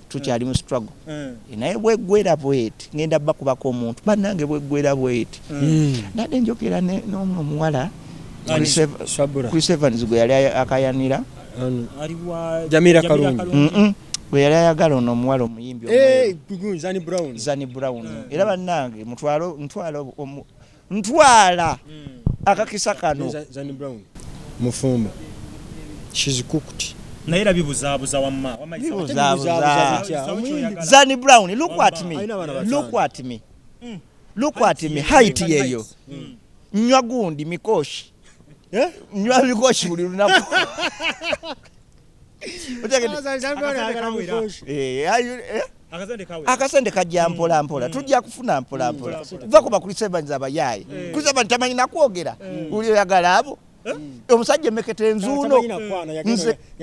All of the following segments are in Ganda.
tukyali mu struggle naye bweggwera bweti ngenda bakubako omuntu bannange bweggwera bweti nadde njogera n'omwe omuwala Chris Evanz gwe yali akayanira Jamila Kalungi gwe yali ayagala ono omuwala omuyimbi Zanie Brown era bannange ntwala akakisa kano Zanie Brown mufumba she's cooked naye rabibuzaabuza wamma Zanie Brown look at me height yeyo nywa gundi mikoshi nywa mikoshi buli lunaku akasende kajja mpola tujja kufuna mpola va kuba Chris Evanz abayaye Chris Evanz tamanyi nakwogera uli oyagala abo omusajja mekete nzuno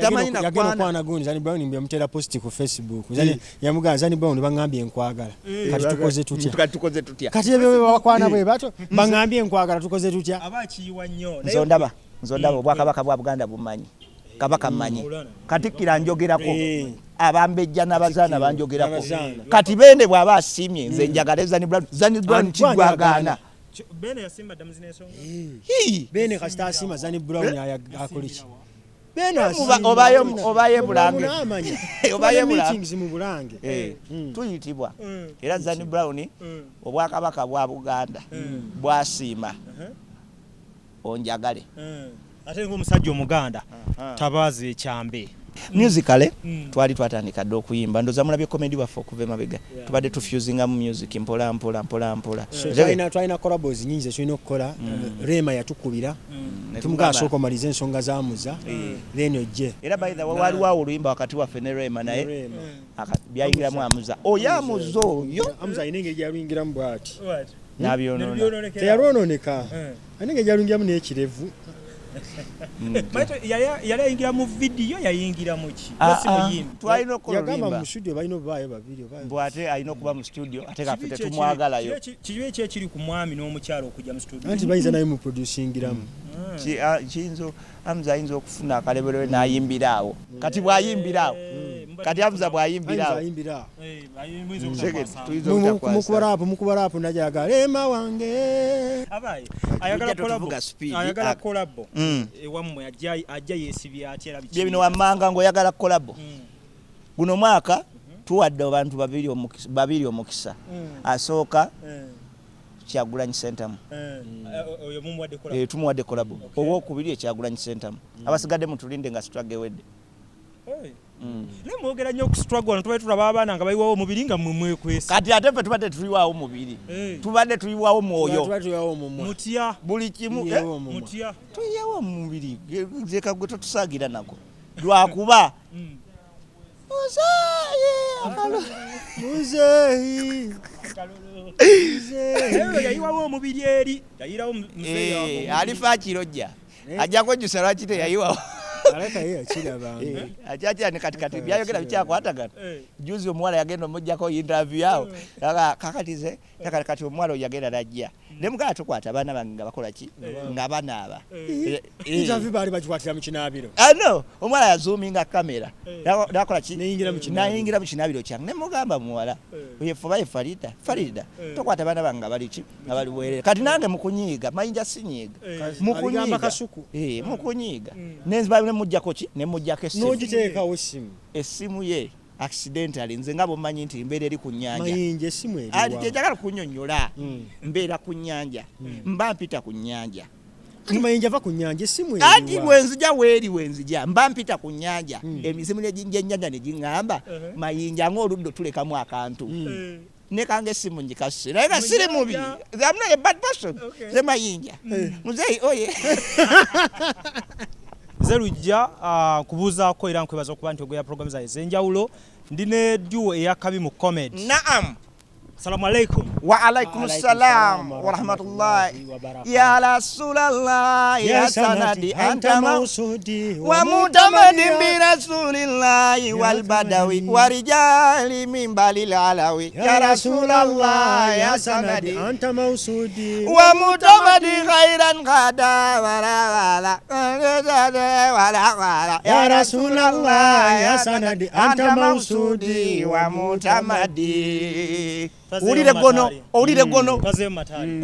tamanyi nakwana gundi Zanie Brown mbya post ku Facebook yamuga Zanie Brown bangambye enkwagala kati tukoze tutya kati ebyo bakwana bwe bato bangambye enkwagala tukoze tutya abakiyiwa nnyo nzondaba obwakabaka bwa Buganda bumanyi kabaka manyi Katikkira njogerako abambejja n'abazaana banjogerako kati bende bw'aba asimye nze njagala Zanie Brown kigwagaana bene yasimba damuzine ensonga bene kasita asima Zanie Brown akoliki bene obaye bulange meetings mu bulange tuyitibwa era Zanie Brown obwakabaka bwa Buganda bwasiima onjagale ate ng'omusajja omuganda tabaazi ekyambe musically twali twatandika dde okuyimba ndoza mulabye comedy baffe okuva emabega tubadde tufusinga mu music mpola twalina collabos nyingi tulina okukola Rema yatukubira tumugasooka omaliza ensonga zamuza then ojje era by the way waliwo oluyimba wakati waffe ne Rema naye byayingiramu amuza oyamuza oyo amuza ayina engeri gyaluyingiramu bw'ati teyalwononeka ayina engeri gyaluyingiramu n'ekirevu yali ayingira mu video yayingira mu ki twalina yagamba mu studio balina obaayo babiri bw'ate alina okuba mu studio ate kaffe tetumwagalayo kibi ekiri ku mwami n'omukyalo okujja mu studio anti bayinza naye mu producingiramu kiyinza Hamza ayinza okufuna akaleberwe n'ayimbiraawo kati bw'ayimbiraawo kati Hamza bw'ayimbiraawo mukubarapu najagala ema wange ayagala kolabo ewammwe ajja yeesibya atya bye bino wammanga ng'oyagala kolabo guno mwaka tuwadde abantu babiri omukisa asooka Kyagulanyi Centamu oyo mumuwadde kolabo tumuwadde kolabo owokubiri Kyagulanyi Centamu abasigadde mutulinde nga struggle wedde nemwogera nnyo ku struggle tubadde tulaba abaana nga bayiwawo omubiri nga mwekwesa kati ate ffe tubadde tuliwawo mubiri tubadde tuliwawo mwoyo mutya buli kimu mutya tuyiyawo mubiri zeka gwe totusaagira nako lwakuba muzeeyi yayiwawo omubiri eri yayirawo muzeeyi alifa akirojja ajja kwejjusa lwaki teyayiwawo akyakira ne katikati byayogera bikyakwatagana juzi omuwala yagenda omujjako interview yawo kakatize kati omuwala oyo yagenda najja ne mugala tukwata abaana bange nga bakola ki nga banaaba interview baali bakikwatira mu kinaabiro no omuwala yazoominga kamera nakola ki nayingira mu kinaabiro kyange ne mugamba muwala yefuba Farida tukwata abaana bange nga bali ki nga bali bwerere kati nange mukunyiiga mayinja sinyiiga mukunyiiga nemujjako ki nemujjako essimu ye accidentally nze nga bomanyi nti mbeera eri ku nnyanja njagala kunnyonnyola mbeera ku nnyanja mba mpita ku nnyanja mayinja va ku nnyanja essimu ati wenzija weeri wenzija mba mpita ku nnyanja emisimu gy'ennyanja ne giŋŋamba mayinja ng'oluddo tulekamu akantu nekanga essimu njikase naye nga siri mubi I'm not a bad person ze mayinja muzeeyi oye Zerujja kubuzaako era nkwebaza okuba nti ogoya program zaye ez'enjawulo ndine duo eyakabi mu comedy naam Assalamu alaikum. Wa alaikum salam wa rahmatullahi. Ya Rasulallah ya sanadi anta mausudi wa mutamadi bi rasulillahi wal badawi wa rijali min balil alawi. Ya Rasulallah ya sanadi anta mausudi wa mutamadi khairan qada wala ya Rasulallah ya sanadi anta mausudi wa mutamadi. Ulire gono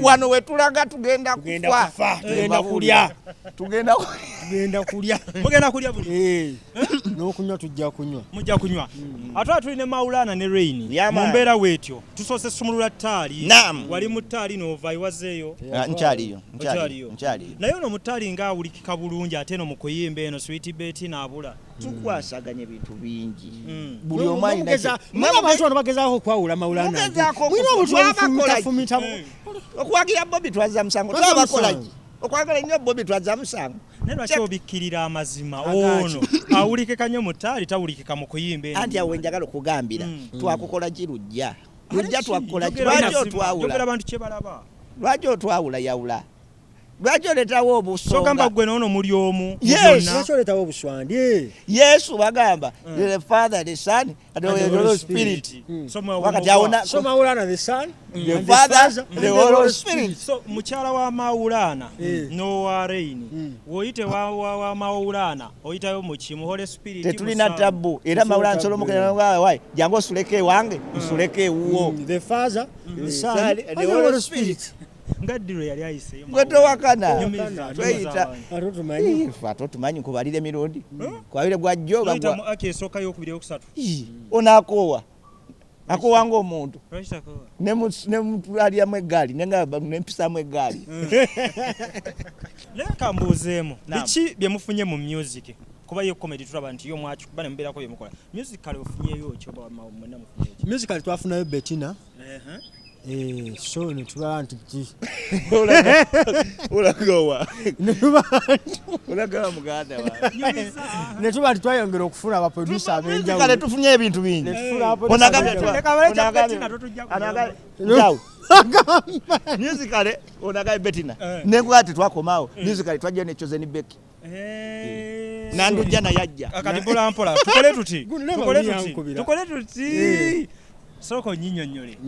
wano wetulaga tugenda kufa tugenda kulya buli n'okunywa tujja kunywa mujja kunywa ate tuline Maulana ne Reign mu mbeera wetyo tusoose sumulula ttaali wali mu ttaali n'ova iwazeeyo nkyaliyo naye ono mu ttaali ng'awulikika bulungi ate no mu kuyimba eno Sweet Betty n'abula tukwasaganya bintu bingi buli omu alina abantu bano bagezaako okwawula Maulana okwagira Bobby twaza musango twabakolaki okwagala nnyo Bobby twaza musango naye lwaki obikkirira amazima ono awulikika nnyo mu ttaali tawulikika mu kuyimba eno anti awo njagala okugambira twakukola kirujja twakukola jogera abantu kye balaba lwaki otwawula yawula lwaki oletawo obusonga sogamba gwe n'ono muli omu lwaki oletawo obuswandi Yesu bagamba the Father the Son and the Holy Spirit wakati awona so Maulana the Son the Father the Holy Spirit. So mukyala wa Maulana n'owa Reign woyite wa Maulana oyitayo mu kimu Holy Spirit tetulina tabu era Maulana solomukana wayi jangu osuleke wange usuleke uwo the Father the Son and the Holy Spirit. Ngadiro yali ayiseyo ngoto wakana tweyita tumanyi kubalira emirundi kwabire bwajjo bagwa akesoka yokubire okusatu onakowa akowanga omuntu ne mutwalya mu eggali nenga nempisa mu eggali leka mbuzeemo biki bye mufunye mu music kuba yo comedy tulaba nti yo mwachi kuba ne mbera ko yemukola musical ofunyeyo kyo ba mwana mufunye musical twafunayo Bettina so ne tulaba nti ulagowa ulagowa muganda wa ne tuba twayongera okufuna aba producer abenjawo kale tufunye ebintu bingi musical onaga Bettina negwati twakomawo musical twajja ne Chosen Becky nandujja na yajja akati mpola tukole tuti soko nyinyonyole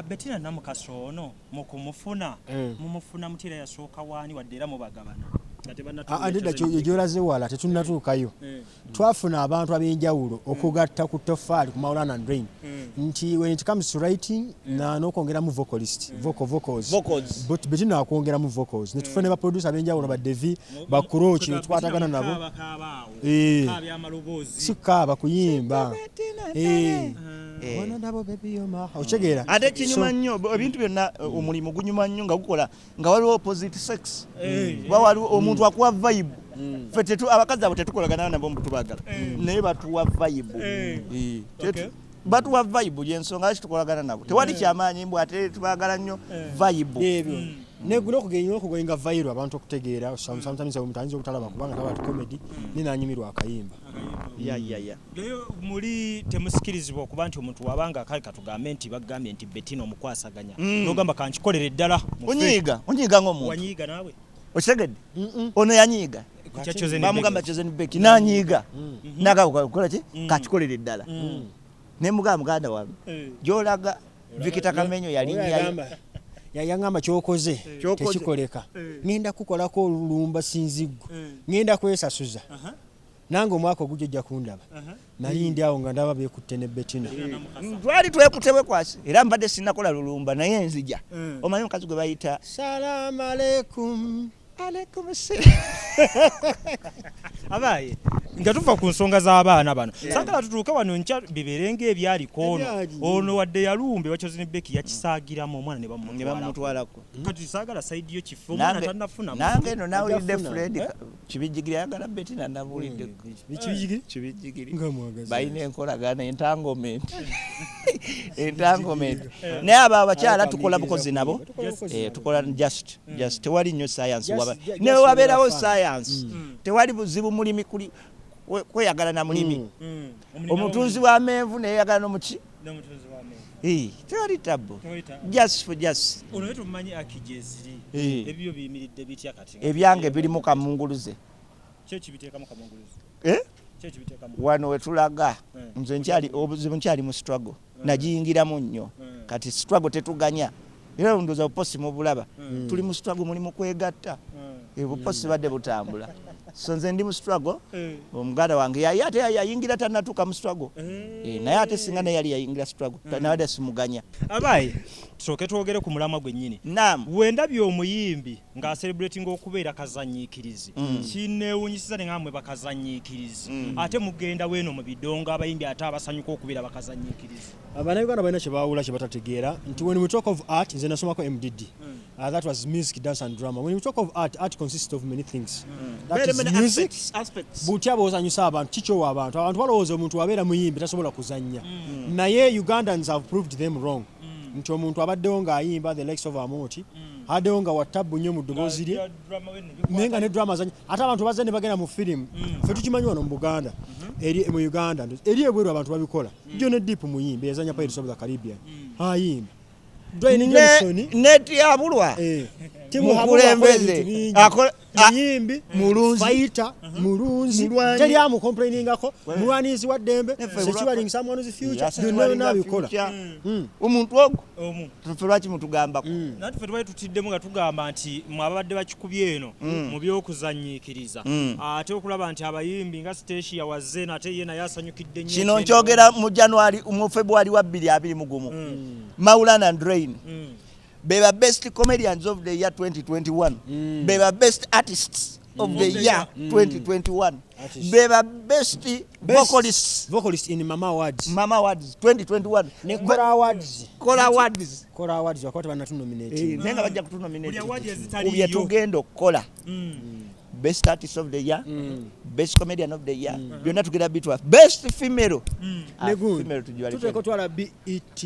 Bettina namukaso ono mukumufuna mumufuna mutira yasooka wani waddera mu bagabana adida kyojolaze wala tetunnatuukayo twafuna abantu ab'enjawulo okugatta ku tofaali ku Maulana Reign nti when it comes to writing n'okwongeramu vocals but Bettina akwongeramu vocals netufune ba producer ab'enjawulo ba Devi ba Kurochi twatagana nabo sikaaba kuyimba ochegera ate kinyuma nnyo ebintu byonna omulimu gunyuma nnyo nga gukola nga waliwo opposite sex waliwo omuntu akuwa vibe ffe abakazi abo tetukolagana nabo mbutubagala naye batuwa vibe batuwa vibe lyensonga laki tukolagana nabo tewali kyamaanyi mbw ate tubagala nnyo vibe negula okugenga viral abantu okutegeera sometimes omuntu ayinza obutalaba kubanga taba comedy ninanyimirwa akayimba leyo muli temusikirizibwa okuba nti omuntu wabanga kale katugambe nti bagambye nti Bettina omukwasaganya nogamba kankikolere ddala onyiga ng'omuntu wanyiga naawe okitegedde ono yanyiga bamugamba Chosen Becky nanyiga nagakola ki kakikolere ddala ne muganda wange gyolaga Vikita Kamenyo yalinyayo yangamba kyokoze tekikoleka ngenda kukolako olulumba sinziggo ngenda kwesasuza nange omwaka ogujja kundaba nali ndi awo nga ndaba beekutte ne Bettina twali twekutebwe kwasi era mbadde sinakola lulumba naye nzija omanyi omukazi gwe bayita salamu alaikum abaye nga tuva ku nsonga z'abaana bano sagala tutuuke wano nkya biberenga ebyaliko ono wadde yalumbe wa Chosen Becky yakisaagiramu omwana ne bamutwalako kati sagala saidi yo kifu omwana tannafuna nange eno nawulidde Fred kibijjigiri ayagala Bettina nabulidde kibijjigiri balina enkolagana entanglement naye abo abakyala tukola bukozi nabo tukola just tewali nnyo science ne wabeerawo science tewali buzibu mulimi kuli kweyagala na mulimi omutunzi wa menvu neyeyagala tewali tabo just for just ono wetu mmanyi akijeziri ebyo biyimiridde bitya kati ebyange biri mu kamunguluze kyo kibiteekamu kamunguluze kyo kibiteekamu wano wetulaga nze obuzibu nkyali mu struggle nagiyingiramu nnyo kati struggle tetuganya era ndoza buposi mu bulaba tuli mu struggle mulimu kwegatta buposi badde butambula so nze ndi mu struggle omuganda wange ate yayingira tanatuuka mu struggle naye ate singa naye yali yayingira struggle nawadde simuganya abaye tusooke twogere ku mulamwa gwennyini wendabye omuyimbi ng'acelebrating okubeera kazanyiikirizi kineewunyisiza ne ngamwe bakazanyiikirizi ate mugenda weeno mu bidongo abayimbi ate abasanyuka okubeera bakazanyiikirizi abannayuganda balina kye baawula kye batategeera nti when we talk of art nze nasomako MDD that was music, dance and drama. When we talk of art consists of many things. That is music, aspects. Butya bozanyusa abantu kicho abantu balowooza omuntu abeera muyimbi tasobola kuzannya naye Ugandans have proved them wrong nti omuntu abaddewo ng'ayimba the likes of Amoti addewo nga wattabu nnyo mu ddoboozi lye naye nga ne drama zanya ate abantu bazze ne bagenda mu firimu ffe tukimanyi wano mu Buganda mu Uganda eri ebweru abantu babikola John Deep muyimbi yazanya Pirates of the Caribbean ayimba neti abulwa mukulembeze muyimbi fighter mulunzi teri amu complainingako mulwanizi wa ddembe securing someone's future byonna nabikola omuntu ogwo tufe lwaki mutugambako nati fe twali tutiddemu nga tugamba nti mwabadde bakikubye eno mu byokuzanyiikiriza ate okulaba nti abayimbi nga Stacia wazze nate ye naye asanyukidde nnyo kino nkyogera mu February wa 2021 Maulana Reign Beba best comedians of the year 2021. Beba best artists of the year 2021. Beba best vocalists in Mama Awards. Mama Awards 2021. Ne Kora Awards. Kora Awards wakati banatunominate. Nenga bajja kutunominate. Ubye tugendo kola. Best artist of the year, best comedian of the year. Byonna tugenda bitwa best female. Female tujwali. Tuteko twala BET.